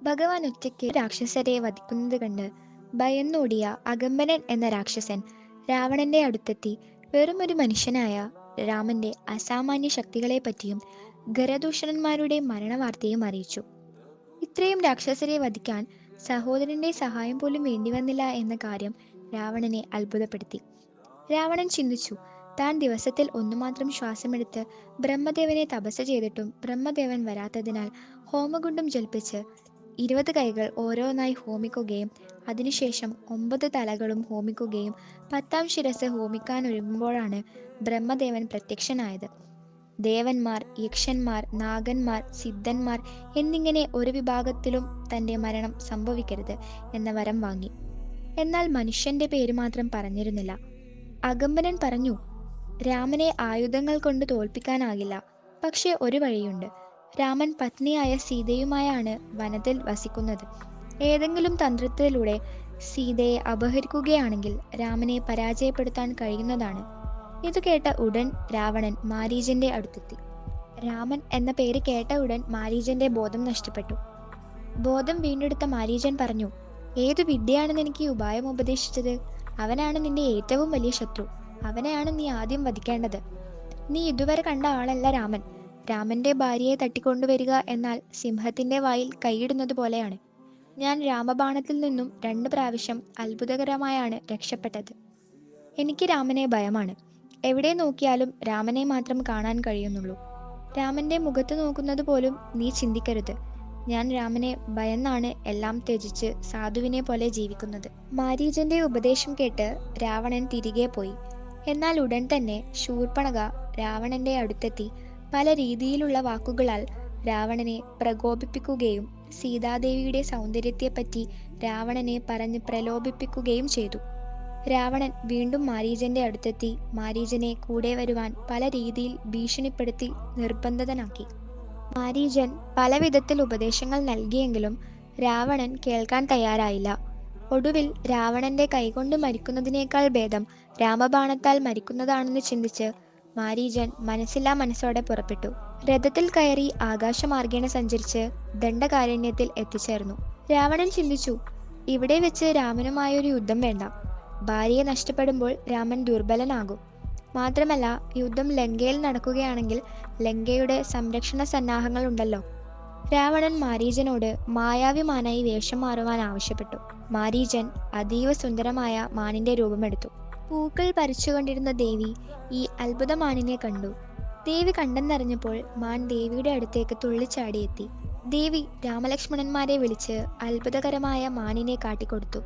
ഭഗവാൻ ഒറ്റയ്ക്ക് രാക്ഷസരെ വധിക്കുന്നത് കണ്ട് ഭയന്നോടിയ അകമ്പനൻ എന്ന രാക്ഷസൻ രാവണന്റെ അടുത്തെത്തി വെറുമൊരു മനുഷ്യനായ രാമന്റെ അസാമാന്യ ശക്തികളെപ്പറ്റിയും ഖരദൂഷണന്മാരുടെ മരണവാർത്തയും അറിയിച്ചു. ഇത്രയും രാക്ഷസരെ വധിക്കാൻ സഹോദരന്റെ സഹായം പോലും വേണ്ടിവന്നില്ല എന്ന കാര്യം രാവണനെ അത്ഭുതപ്പെടുത്തി. രാവണൻ ചിന്തിച്ചു, താൻ ദിവസത്തിൽ ഒന്നുമാത്രം ശ്വാസമെടുത്ത് ബ്രഹ്മദേവനെ തപസ് ചെയ്തിട്ടും ബ്രഹ്മദേവൻ വരാത്തതിനാൽ ഹോമകുണ്ഡം ജ്വലിപ്പിച്ച് 20 കൈകൾ ഓരോന്നായി ഹോമിക്കുകയും അതിനുശേഷം 9 തലകളും ഹോമിക്കുകയും 10ാം ശിരസ് ഹോമിക്കാനൊരുങ്ങുമ്പോഴാണ് ബ്രഹ്മദേവൻ പ്രത്യക്ഷനായത്. ദേവന്മാർ, യക്ഷന്മാർ, നാഗന്മാർ, സിദ്ധന്മാർ എന്നിങ്ങനെ ഒരു വിഭാഗത്തിലും തന്റെ മരണം സംഭവിക്കരുത് എന്ന വരം വാങ്ങി. എന്നാൽ മനുഷ്യന്റെ പേര് മാത്രം പറഞ്ഞിരുന്നില്ല. അകമ്പനൻ പറഞ്ഞു, രാമനെ ആയുധങ്ങൾ കൊണ്ട് തോൽപ്പിക്കാനാകില്ല. പക്ഷേ ഒരു വഴിയുണ്ട്. രാമൻ പത്നിയായ സീതയുമായാണ് വനത്തിൽ വസിക്കുന്നത്. ഏതെങ്കിലും തന്ത്രത്തിലൂടെ സീതയെ അപഹരിക്കുകയാണെങ്കിൽ രാമനെ പരാജയപ്പെടുത്താൻ കഴിയുന്നതാണ്. ഇത് കേട്ട ഉടൻ രാവണൻ മാരീചന്റെ അടുത്തെത്തി. രാമൻ എന്ന പേര് കേട്ട ഉടൻ മാരീചന്റെ ബോധം നഷ്ടപ്പെട്ടു. ബോധം വീണ്ടെടുത്ത മാരീചൻ പറഞ്ഞു, ഏതു വിദ്യയാണ് നിനക്ക് ഈ ഉപായം ഉപദേശിച്ചത്? അവനാണ് നിന്റെ ഏറ്റവും വലിയ ശത്രു. അവനെയാണ് നീ ആദ്യം വധിക്കേണ്ടത്. നീ ഇതുവരെ കണ്ട ആളല്ല രാമൻ. രാമന്റെ ഭാര്യയെ തട്ടിക്കൊണ്ടുവരിക എന്നാൽ സിംഹത്തിന്റെ വായിൽ കൈയിടുന്നത് പോലെയാണ്. ഞാൻ രാമബാണത്തിൽ നിന്നും 2 പ്രാവശ്യം അത്ഭുതകരമായാണ് രക്ഷപ്പെട്ടത്. എനിക്ക് രാമനെ ഭയമാണ്. എവിടെ നോക്കിയാലും രാമനെ മാത്രം കാണാൻ കഴിയുന്നുള്ളൂ. രാമന്റെ മുഖത്ത് നോക്കുന്നത് പോലും നീ ചിന്തിക്കരുത്. ഞാൻ രാമനെ ഭയന്നാണ് എല്ലാം ത്യജിച്ച് സാധുവിനെ പോലെ ജീവിക്കുന്നത്. മാരീചന്റെ ഉപദേശം കേട്ട് രാവണൻ തിരികെ പോയി. എന്നാൽ ഉടൻ തന്നെ ശൂർപ്പണഖ രാവണന്റെ അടുത്തെത്തി പല രീതിയിലുള്ള വാക്കുകളാൽ രാവണനെ പ്രകോപിപ്പിക്കുകയും സീതാദേവിയുടെ സൗന്ദര്യത്തെപ്പറ്റി രാവണനെ പറഞ്ഞ് പ്രലോഭിപ്പിക്കുകയും ചെയ്തു. രാവണൻ വീണ്ടും മാരീചന്റെ അടുത്തെത്തി മാരീചനെ കൂടെ വരുവാൻ പല രീതിയിൽ ഭീഷണിപ്പെടുത്തി നിർബന്ധിതനാക്കി. മാരീചൻ പല വിധത്തിൽ ഉപദേശങ്ങൾ നൽകിയെങ്കിലും രാവണൻ കേൾക്കാൻ തയ്യാറായില്ല. ഒടുവിൽ രാവണന്റെ കൈകൊണ്ട് മരിക്കുന്നതിനേക്കാൾ ഭേദം രാമബാണത്താൽ മരിക്കുന്നതാണെന്ന് ചിന്തിച്ച് മാരീചൻ മനസ്സില്ലാ മനസ്സോടെ പുറപ്പെട്ടു. രഥത്തിൽ കയറി ആകാശമാർഗേണ സഞ്ചരിച്ച് ദണ്ഡകാരണ്യത്തിൽ എത്തിച്ചേർന്നു. രാവണൻ ചിന്തിച്ചു, ഇവിടെ വെച്ച് രാമനുമായൊരു യുദ്ധം വേണ്ട. ഭാര്യയെ നഷ്ടപ്പെടുമ്പോൾ രാമൻ ദുർബലനാകും. മാത്രമല്ല, യുദ്ധം ലങ്കയിൽ നടക്കുകയാണെങ്കിൽ ലങ്കയുടെ സംരക്ഷണ സന്നാഹങ്ങൾ ഉണ്ടല്ലോ. രാവണൻ മാരീചനോട് മായാവിമാനായി വേഷം മാറുവാൻ ആവശ്യപ്പെട്ടു. മാരീചൻ അതീവ സുന്ദരമായ മാനിന്റെ രൂപമെടുത്തു. പൂക്കൾ പറിച്ചുകൊണ്ടിരുന്ന ദേവി ഈ അത്ഭുത മാനിനെ കണ്ടു. ദേവി കണ്ടെന്നറിഞ്ഞപ്പോൾ മാൻ ദേവിയുടെ അടുത്തേക്ക് തുള്ളിച്ചാടിയെത്തി. ദേവി രാമലക്ഷ്മണന്മാരെ വിളിച്ച് അത്ഭുതകരമായ മാനിനെ കാട്ടിക്കൊടുത്തു.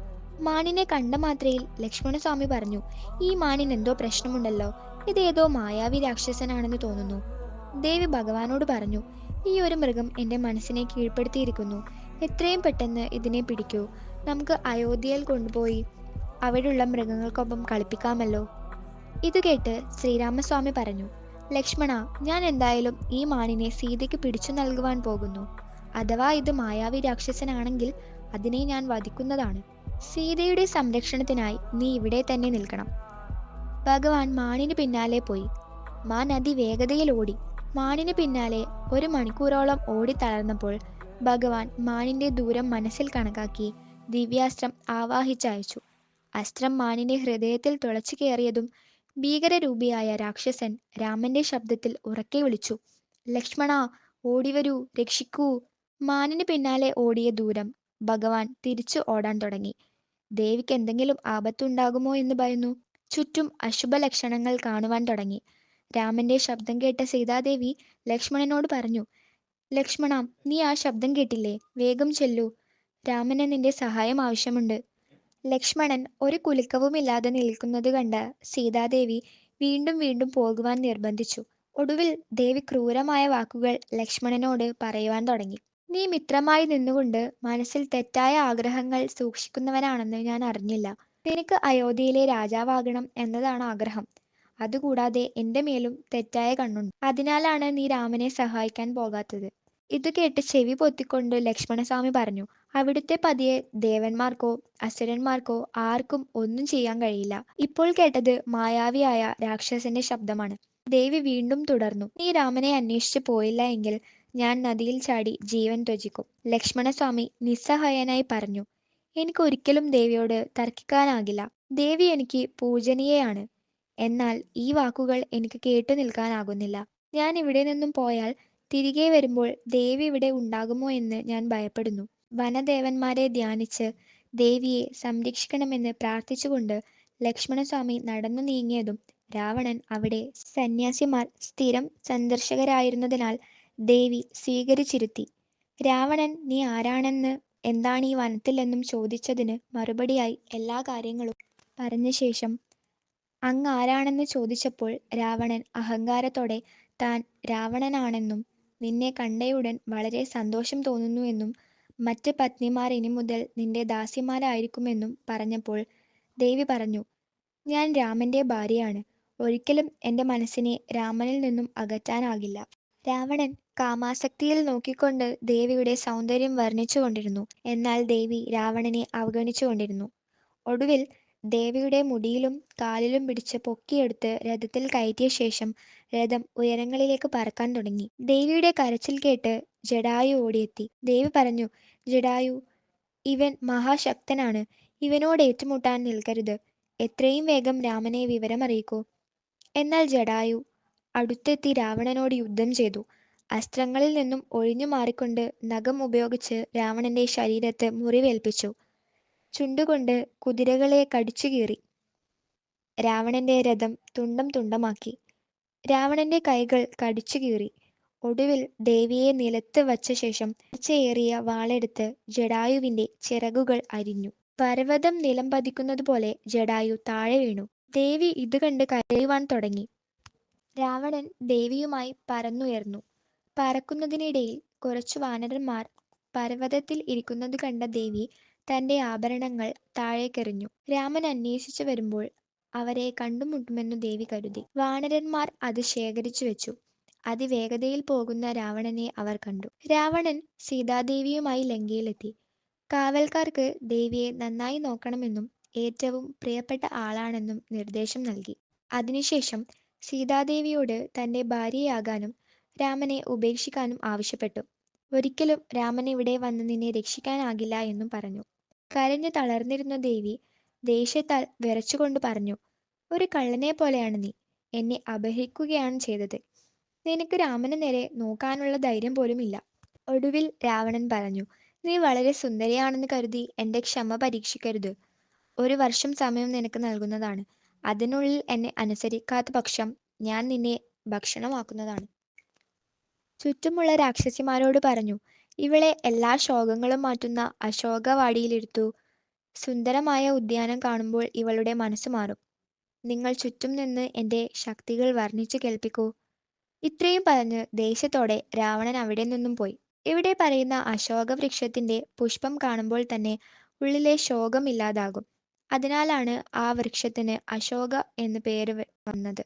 മാനിനെ കണ്ട മാത്രയിൽ ലക്ഷ്മണസ്വാമി പറഞ്ഞു, ഈ മാനിന് എന്തോ പ്രശ്നമുണ്ടല്ലോ. ഇതേതോ മായാവി രാക്ഷസനാണെന്ന് തോന്നുന്നു. ദേവി ഭഗവാനോട് പറഞ്ഞു, ഈ ഒരു മൃഗം എൻ്റെ മനസ്സിനെ കീഴ്പ്പെടുത്തിയിരിക്കുന്നു. എത്രയും പെട്ടെന്ന് ഇതിനെ പിടിക്കൂ. നമുക്ക് അയോധ്യയിൽ കൊണ്ടുപോയി അവിടെയുള്ള മൃഗങ്ങൾക്കൊപ്പം കളിപ്പിക്കാമല്ലോ. ഇത് കേട്ട് ശ്രീരാമസ്വാമി പറഞ്ഞു, ലക്ഷ്മണ, ഞാൻ എന്തായാലും ഈ മാനിനെ സീതയ്ക്ക് പിടിച്ചു നൽകുവാൻ പോകുന്നു. അഥവാ ഇത് മായാവി രാക്ഷസനാണെങ്കിൽ അതിനെ ഞാൻ വധിക്കുന്നതാണ്. സീതയുടെ സംരക്ഷണത്തിനായി നീ ഇവിടെ തന്നെ നിൽക്കണം. ഭഗവാൻ മാനിന് പിന്നാലെ പോയി. മാൻ അതിവേഗതയിൽ ഓടി. മാനിന് പിന്നാലെ 1 മണിക്കൂറോളം ഓടി തളർന്നപ്പോൾ ഭഗവാൻ മാനിന്റെ ദൂരം മനസ്സിൽ കണക്കാക്കി ദിവ്യാസ്ത്രം ആവാഹിച്ചയച്ചു. അസ്ത്രം മാനിന്റെ ഹൃദയത്തിൽ തുളച്ചു കയറിയതും ഭീകരരൂപിയായ രാക്ഷസൻ രാമന്റെ ശബ്ദത്തിൽ ഉറക്കെ വിളിച്ചു, ലക്ഷ്മണ, ഓടിവരൂ, രക്ഷിക്കൂ. മാനിന് പിന്നാലെ ഓടിയ ദൂരം ഭഗവാൻ തിരിച്ചു ഓടാൻ തുടങ്ങി. ദേവിക്ക് എന്തെങ്കിലും ആപത്തുണ്ടാകുമോ എന്ന് ഭയന്നു. ചുറ്റും അശുഭ ലക്ഷണങ്ങൾ കാണുവാൻ തുടങ്ങി. രാമന്റെ ശബ്ദം കേട്ട സീതാദേവി ലക്ഷ്മണനോട് പറഞ്ഞു, ലക്ഷ്മണ, നീ ആ ശബ്ദം കേട്ടില്ലേ? വേഗം ചെല്ലൂ. രാമന് നിന്റെ സഹായം ആവശ്യമുണ്ട്. ലക്ഷ്മണൻ ഒരു കുലുക്കവുമില്ലാതെ നിൽക്കുന്നത് കണ്ട് സീതാദേവി വീണ്ടും വീണ്ടും പോകുവാൻ നിർബന്ധിച്ചു. ഒടുവിൽ ദേവി ക്രൂരമായ വാക്കുകൾ ലക്ഷ്മണനോട് പറയുവാൻ തുടങ്ങി. നീ മിത്രമായി നിന്നുകൊണ്ട് മനസ്സിൽ തെറ്റായ ആഗ്രഹങ്ങൾ സൂക്ഷിക്കുന്നവനാണെന്ന് ഞാൻ അറിഞ്ഞില്ല. നിനക്ക് അയോധ്യയിലെ രാജാവാകണം എന്നതാണ് ആഗ്രഹം. അതുകൂടാതെ എൻ്റെ മേലും തെറ്റായ കണ്ണുണ്ട്. അതിനാലാണ് നീ രാമനെ സഹായിക്കാൻ പോകാത്തത്. ഇത് കേട്ട് ചെവി പൊത്തിക്കൊണ്ട് ലക്ഷ്മണസ്വാമി പറഞ്ഞു, അവിടുത്തെ പതിയെ ദേവന്മാർക്കോ അസുരന്മാർക്കോ ആർക്കും ഒന്നും ചെയ്യാൻ കഴിയില്ല. ഇപ്പോൾ കേട്ടത് മായാവിയായ രാക്ഷസന്റെ ശബ്ദമാണ്. ദേവി വീണ്ടും തുടർന്നു, നീ രാമനെ അന്വേഷിച്ച് പോയില്ല എങ്കിൽ ഞാൻ നദിയിൽ ചാടി ജീവൻ ത്യജിക്കും. ലക്ഷ്മണസ്വാമി നിസ്സഹായനായി പറഞ്ഞു. എനിക്കൊരിക്കലും ദേവിയോട് തർക്കിക്കാനാകില്ല. ദേവി എനിക്ക് പൂജനീയയാണ്. എന്നാൽ ഈ വാക്കുകൾ എനിക്ക് കേട്ടു നിൽക്കാനാകുന്നില്ല. ഞാൻ ഇവിടെ നിന്നും പോയാൽ തിരികെ വരുമ്പോൾ ദേവി ഇവിടെ ഉണ്ടാകുമോ എന്ന് ഞാൻ ഭയപ്പെടുന്നു. വനദേവന്മാരെ ധ്യാനിച്ച് ദേവിയെ സംരക്ഷിക്കണമെന്ന് പ്രാർത്ഥിച്ചുകൊണ്ട് ലക്ഷ്മണസ്വാമി നടന്നു നീങ്ങിയതും രാവണൻ അവിടെ സന്യാസിമാർ സ്ഥിരം സന്ദർശകരായിരുന്നതിനാൽ ദേവി സ്വീകരിച്ചിരുത്തി. രാവണൻ നീ ആരാണെന്ന് എന്താണ് ഈ വനത്തിൽ എന്നും ചോദിച്ചതിന് മറുപടിയായി എല്ലാ കാര്യങ്ങളും പറഞ്ഞ ശേഷം അങ്ങ് ആരാണെന്ന് ചോദിച്ചപ്പോൾ രാവണൻ അഹങ്കാരത്തോടെ താൻ രാവണനാണെന്നും നിന്നെ കണ്ടയുടൻ വളരെ സന്തോഷം തോന്നുന്നു എന്നും മറ്റ് പത്നിമാർ ഇനി മുതൽ നിന്റെ ദാസിമാരായിരിക്കുമെന്നും പറഞ്ഞപ്പോൾ ദേവി പറഞ്ഞു, ഞാൻ രാമന്റെ ഭാര്യയാണ്. ഒരിക്കലും എൻ്റെ മനസ്സിനെ രാമനിൽ നിന്നും അകറ്റാനാകില്ല. രാവണൻ കാമാസക്തിയിൽ നോക്കിക്കൊണ്ട് ദേവിയുടെ സൗന്ദര്യം വർണ്ണിച്ചുകൊണ്ടിരുന്നു. എന്നാൽ ദേവി രാവണനെ അവഗണിച്ചുകൊണ്ടിരുന്നു. ഒടുവിൽ ദേവിയുടെ മുടിയിലും കാലിലും പിടിച്ച് പൊക്കിയെടുത്ത് രഥത്തിൽ കയറ്റിയ ശേഷം രഥം ഉയരങ്ങളിലേക്ക് പറക്കാൻ തുടങ്ങി. ദേവിയുടെ കരച്ചിൽ കേട്ട് ജടായു ഓടിയെത്തി. ദേവി പറഞ്ഞു, ജടായു, ഇവൻ മഹാശക്തനാണ്. ഇവനോട് ഏറ്റുമുട്ടാൻ നിൽക്കരുത്. എത്രയും വേഗം രാമനെ വിവരമറിയിക്കൂ. എന്നാൽ ജടായു അടുത്തെത്തി രാവണനോട് യുദ്ധം ചെയ്തു. അസ്ത്രങ്ങളിൽ നിന്നും ഒഴിഞ്ഞു മാറിക്കൊണ്ട് നഖം ഉപയോഗിച്ച് രാവണന്റെ ശരീരത്ത് മുറിവേൽപ്പിച്ചു. ചുണ്ടുകൊണ്ട് കുതിരകളെ കടിച്ചുകീറി. രാവണന്റെ രഥം തുണ്ടം തുണ്ടമാക്കി. രാവണന്റെ കൈകൾ കടിച്ചുകീറി. ഒടുവിൽ ദേവിയെ നിലത്ത് വച്ച ശേഷം മൂർച്ചയേറിയ വാളെടുത്ത് ജടായുവിന്റെ ചിറകുകൾ അരിഞ്ഞു. പർവ്വതം നിലം പതിക്കുന്നതുപോലെ ജടായു താഴെ വീണു. ദേവി ഇത് കണ്ട് കരയുവാൻ തുടങ്ങി. രാവണൻ ദേവിയുമായി പറന്നുയർന്നു. പറക്കുന്നതിനിടയിൽ കുറച്ചു വാനരന്മാർ പർവ്വതത്തിൽ ഇരിക്കുന്നത് കണ്ട ദേവി തന്റെ ആഭരണങ്ങൾ താഴേക്കെറിഞ്ഞു. രാമൻ അന്വേഷിച്ചു വരുമ്പോൾ അവരെ കണ്ടുമുട്ടുമെന്നു ദേവി കരുതി. വാനരന്മാർ അത് ശേഖരിച്ചു വെച്ചു. അതിവേഗതയിൽ പോകുന്ന രാവണനെ അവർ കണ്ടു. രാവണൻ സീതാദേവിയുമായി ലങ്കയിലെത്തി. കാവൽക്കാർക്ക് ദേവിയെ നന്നായി നോക്കണമെന്നും ഏറ്റവും പ്രിയപ്പെട്ട ആളാണെന്നും നിർദ്ദേശം നൽകി. അതിനുശേഷം സീതാദേവിയോട് തന്റെ ഭാര്യയാകാനും രാമനെ ഉപേക്ഷിക്കാനും ആവശ്യപ്പെട്ടു. ഒരിക്കലും രാമൻ ഇവിടെ വന്ന് നിന്നെ രക്ഷിക്കാനാകില്ല എന്നും പറഞ്ഞു. കരഞ്ഞു തളർന്നിരുന്ന ദേവി ദേഷ്യത്താൽ വിറച്ചുകൊണ്ട് പറഞ്ഞു, ഒരു കള്ളനെ പോലെയാണ് നീ. എന്നെ അപഹരിക്കുകയാണ് ചെയ്തത്. നിനക്ക് രാമന് നേരെ നോക്കാനുള്ള ധൈര്യം പോലും ഇല്ല. ഒടുവിൽ രാവണൻ പറഞ്ഞു, നീ വളരെ സുന്ദരിയാണെന്ന് കരുതി എൻ്റെ ക്ഷമ പരീക്ഷിക്കരുത്. 1 വർഷം സമയം നിനക്ക് നൽകുന്നതാണ്. അതിനുള്ളിൽ എന്നെ അനുസരിക്കാത്ത പക്ഷം ഞാൻ നിന്നെ ഭക്ഷണമാക്കുന്നതാണ്. ചുറ്റുമുള്ള രാക്ഷസിമാരോട് പറഞ്ഞു, ഇവളെ എല്ലാ ശോകങ്ങളും മാറ്റുന്ന അശോകവാടിയിലിരുത്തു. സുന്ദരമായ ഉദ്യാനം കാണുമ്പോൾ ഇവളുടെ മനസ്സ് മാറും. നിങ്ങൾ ചുറ്റും നിന്ന് എൻ്റെ ശക്തികൾ വർണ്ണിച്ചു കേൾപ്പിക്കൂ. ഇത്രയും പറഞ്ഞ് ദേഷ്യത്തോടെ രാവണൻ അവിടെ നിന്നും പോയി. ഇവിടെ പറയുന്ന അശോകവൃക്ഷത്തിന്റെ പുഷ്പം കാണുമ്പോൾ തന്നെ ഉള്ളിലെ ശോകം ഇല്ലാതാകും. അതിനാലാണ് ആ വൃക്ഷത്തിന് അശോക എന്ന് പേര് വന്നത്.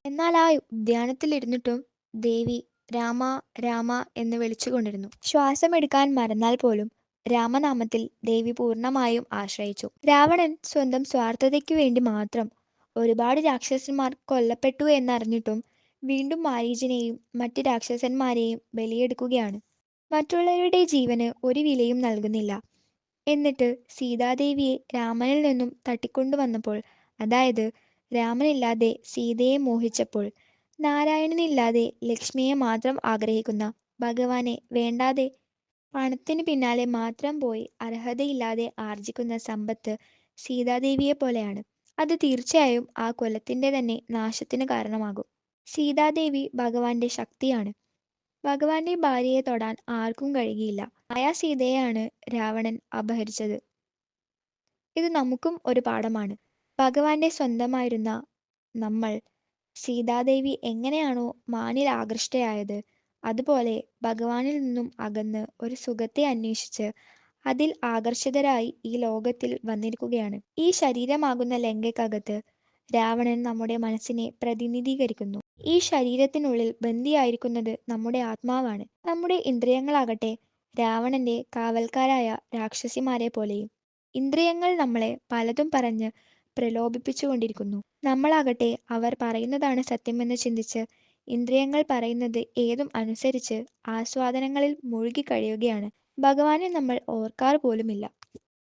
എന്നാൽ ആ ഉദ്യാനത്തിലിരുന്നിട്ടും ദേവി രാമ രാമ എന്ന് വിളിച്ചുകൊണ്ടിരുന്നു. ശ്വാസമെടുക്കാൻ മറന്നാൽ പോലും രാമനാമത്തിൽ ദേവി പൂർണ്ണമായും ആശ്രയിച്ചു. രാവണൻ സ്വന്തം സ്വാർത്ഥതയ്ക്കു വേണ്ടി മാത്രം ഒരുപാട് രാക്ഷസന്മാർ കൊല്ലപ്പെട്ടു എന്നറിഞ്ഞിട്ടും വീണ്ടും മാരീചനെയും മറ്റ് രാക്ഷസന്മാരെയും ബലിയെടുക്കുകയാണ്. മറ്റുള്ളവരുടെ ജീവന് ഒരു വിലയും നൽകുന്നില്ല. എന്നിട്ട് സീതാദേവിയെ രാമനിൽ നിന്നും തട്ടിക്കൊണ്ടുവന്നപ്പോൾ, അതായത് രാമനില്ലാതെ സീതയെ മോഹിച്ചപ്പോൾ, നാരായണനില്ലാതെ ലക്ഷ്മിയെ മാത്രം ആഗ്രഹിക്കുന്ന ഭഗവാനെ വേണ്ടാതെ പണത്തിന് പിന്നാലെ മാത്രം പോയി അർഹതയില്ലാതെ ആർജിക്കുന്ന സമ്പത്ത് സീതാദേവിയെ പോലെയാണ്. അത് തീർച്ചയായും ആ കുലത്തിന്റെ തന്നെ നാശത്തിന് കാരണമാകും. സീതാദേവി ഭഗവാന്റെ ശക്തിയാണ്. ഭഗവാന്റെ ഭാര്യയെ തൊടാൻ ആർക്കും കഴിയില്ല. ആ സീതയെയാണ് രാവണൻ അപഹരിച്ചത്. ഇത് നമുക്കും ഒരു പാഠമാണ്. ഭഗവാന്റെ സ്വന്തമായിരുന്ന നമ്മൾ സീതാദേവി എങ്ങനെയാണോ മാനിൽ ആകൃഷ്ടയായത്, അതുപോലെ ഭഗവാനിൽ നിന്നും അകന്ന് ഒരു സുഖത്തെ അന്വേഷിച്ച് അതിൽ ആകർഷിതരായി ഈ ലോകത്തിൽ വന്നിരിക്കുകയാണ്. ഈ ശരീരമാകുന്ന ലങ്കയ്ക്കകത്ത് രാവണൻ നമ്മുടെ മനസ്സിനെ പ്രതിനിധീകരിക്കുന്നു. ഈ ശരീരത്തിനുള്ളിൽ ബന്ദിയായിരിക്കുന്നത് നമ്മുടെ ആത്മാവാണ്. നമ്മുടെ ഇന്ദ്രിയങ്ങളാകട്ടെ രാവണന്റെ കാവൽക്കാരായ രാക്ഷസിമാരെ പോലെയും. ഇന്ദ്രിയങ്ങൾ നമ്മളെ പലതും പറഞ്ഞ് പ്രലോഭിപ്പിച്ചുകൊണ്ടിരിക്കുന്നു. നമ്മളാകട്ടെ അവർ പറയുന്നതാണ് സത്യമെന്ന് ചിന്തിച്ച് ഇന്ദ്രിയങ്ങൾ പറയുന്നത് ഏതും അനുസരിച്ച് ആസ്വാദനങ്ങളിൽ മുഴുകി കഴിയുകയാണ്. ഭഗവാനെ നമ്മൾ ഓർക്കാറ് പോലുമില്ല.